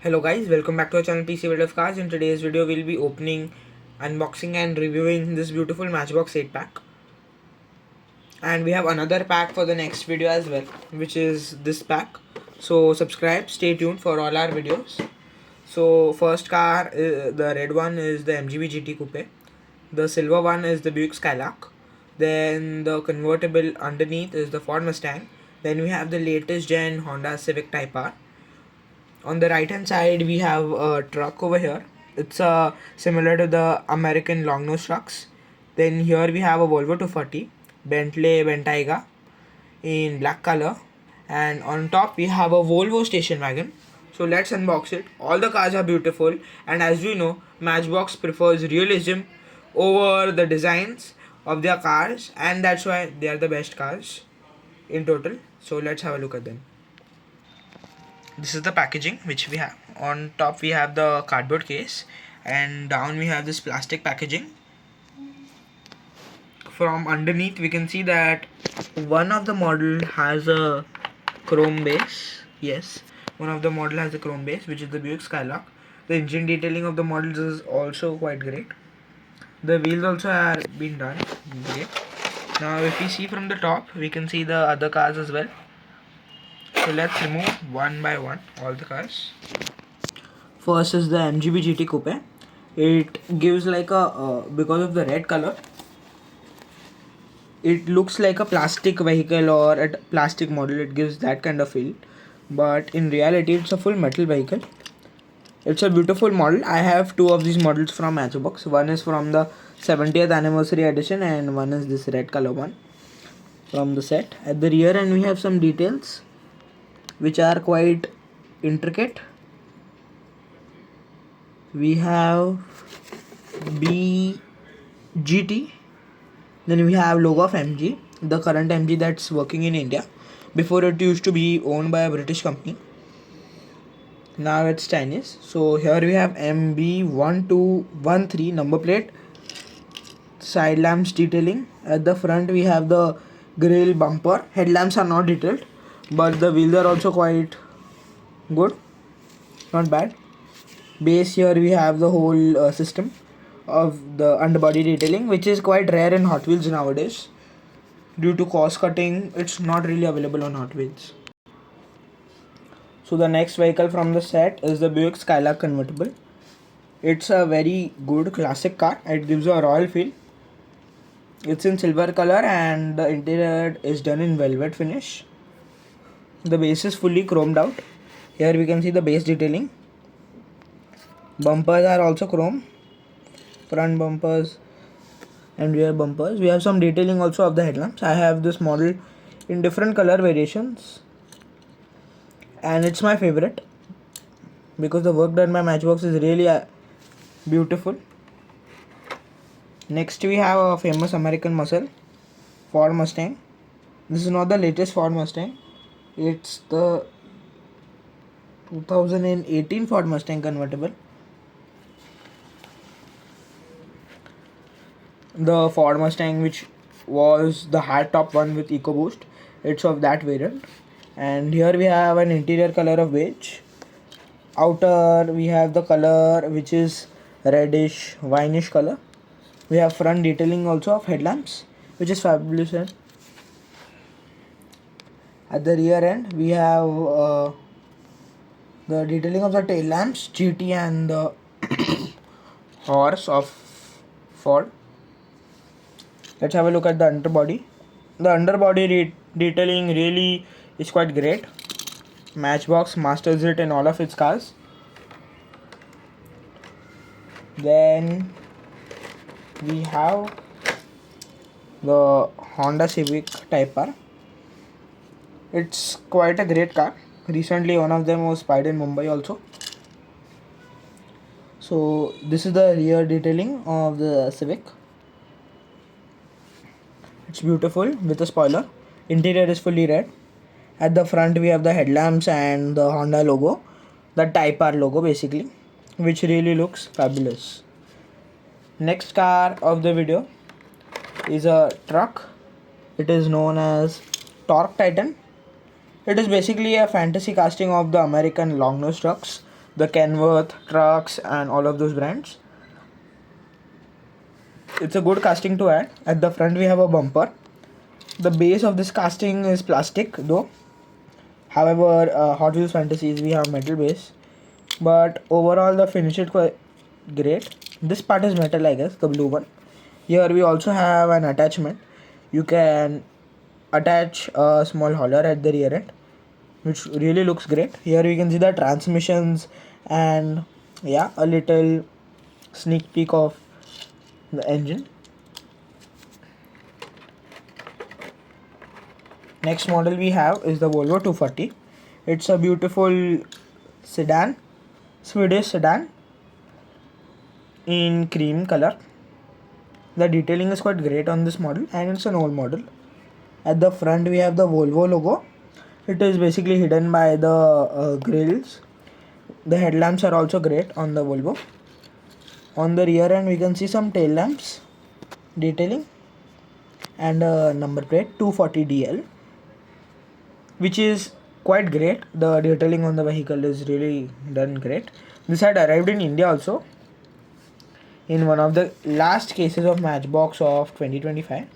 Hello guys, welcome back to our channel PC World of Cars. In today's video we'll be opening, unboxing and reviewing this beautiful Matchbox 8 pack. And we have another pack for the next video as well, which is this pack. So subscribe, stay tuned for all our videos. So first car, the red one is the MGB GT Coupe. The silver one is the Buick Skylark. Then the convertible underneath is the Ford Mustang. Then we have the latest gen Honda Civic Type R. On the right hand side we have a truck over here. It's similar to the American long nose trucks. Then here we have a Volvo 240 Bentley Bentayga in black color, and on top we have a Volvo station wagon. So let's unbox it. All the cars are beautiful, and as we know, Matchbox prefers realism over the designs of their cars, and that's why they are the best cars in total. So let's have a look at them. This is the packaging which we have. On top we have the cardboard case, and down we have this plastic packaging. From underneath we can see that one of the model has a chrome base. Yes, one of the model has a chrome base, which is the Buick Skylark. The engine detailing of the models is also quite great. The wheels also are been done great. Now if we see from the top, we can see the other cars as well. So let's remove one by one all the cars. First is the MGB GT Coupe. It gives like a because of the red color, it looks like a plastic vehicle or a plastic model. It gives that kind of feel, but in reality it's a full metal vehicle. It's a beautiful model. I have two of these models from Matchbox. One is from the 70th anniversary edition and one is this red color one from the set. At the rear end we have some details which are quite intricate. We have BGT. Then we have logo of MG, the current MG that's working in India. Before it used to be owned by a British company. Now it's Chinese. So here we have MB1213 number plate. Side lamps detailing. At the front we have the grille bumper. Headlamps are not detailed, but the wheels are also quite good, not bad. Base, here we have the whole system of the underbody detailing, which is quite rare in Hot Wheels nowadays. Due to cost cutting, it's not really available on Hot Wheels. So the next vehicle from the set is the Buick Skylark convertible. It's a very good classic car. It gives a royal feel. It's in silver color and the interior is done in velvet finish. The base is fully chromed out. Here we can see the base detailing. Bumpers are also chrome. Front bumpers and rear bumpers. We have some detailing also of the headlamps. I have this model in different color variations, and it's my favorite because the work done by Matchbox is really beautiful. Next we have a famous American muscle, Ford Mustang. This is not the latest Ford Mustang. It's the 2018 Ford Mustang convertible. The Ford Mustang, which was the hard top one with EcoBoost, it's of that variant. And here we have an interior color of beige. Outer we have the color which is reddish wineish color. We have front detailing also of headlamps, which is fabulous. At the rear end we have the detailing of the tail lamps, GT and the horse of Ford. Let's have a look at the underbody. The underbody detailing really is quite great. Matchbox masters it in all of its cars. Then we have the Honda Civic Type R. It's quite a great car. Recently one of them was spied in Mumbai also. So this is the rear detailing of the Civic. It's beautiful with a spoiler. Interior is fully red. At the front we have the headlamps and the Honda logo, the Type R logo basically, which really looks fabulous. Next car of the video is a truck. It is known as Torque Titan. It is basically a fantasy casting of the American long nose trucks the Kenworth trucks and all of those brands. It's a good casting to add. At the front we have a bumper. The base of this casting is plastic though. However, Hot Wheels Fantasies we have metal base. But overall the finish is quite great. This part is metal, I guess, the blue one. Here we also have an attachment. You can attach a small hauler at the rear end, which really looks great. Here you can see the transmissions and yeah, a little sneak peek of the engine. Next model we have is the Volvo 240. It's a beautiful sedan, Swedish sedan in cream color. The detailing is quite great on this model and it's an old model. At the front we have the Volvo logo. It is basically hidden by the grills. The headlamps are also great on the Volvo. On the rear end we can see some tail lamps detailing and a number plate 240DL, which is quite great. The detailing on the vehicle is really done great. This had arrived in India also in one of the last cases of Matchbox of 2025.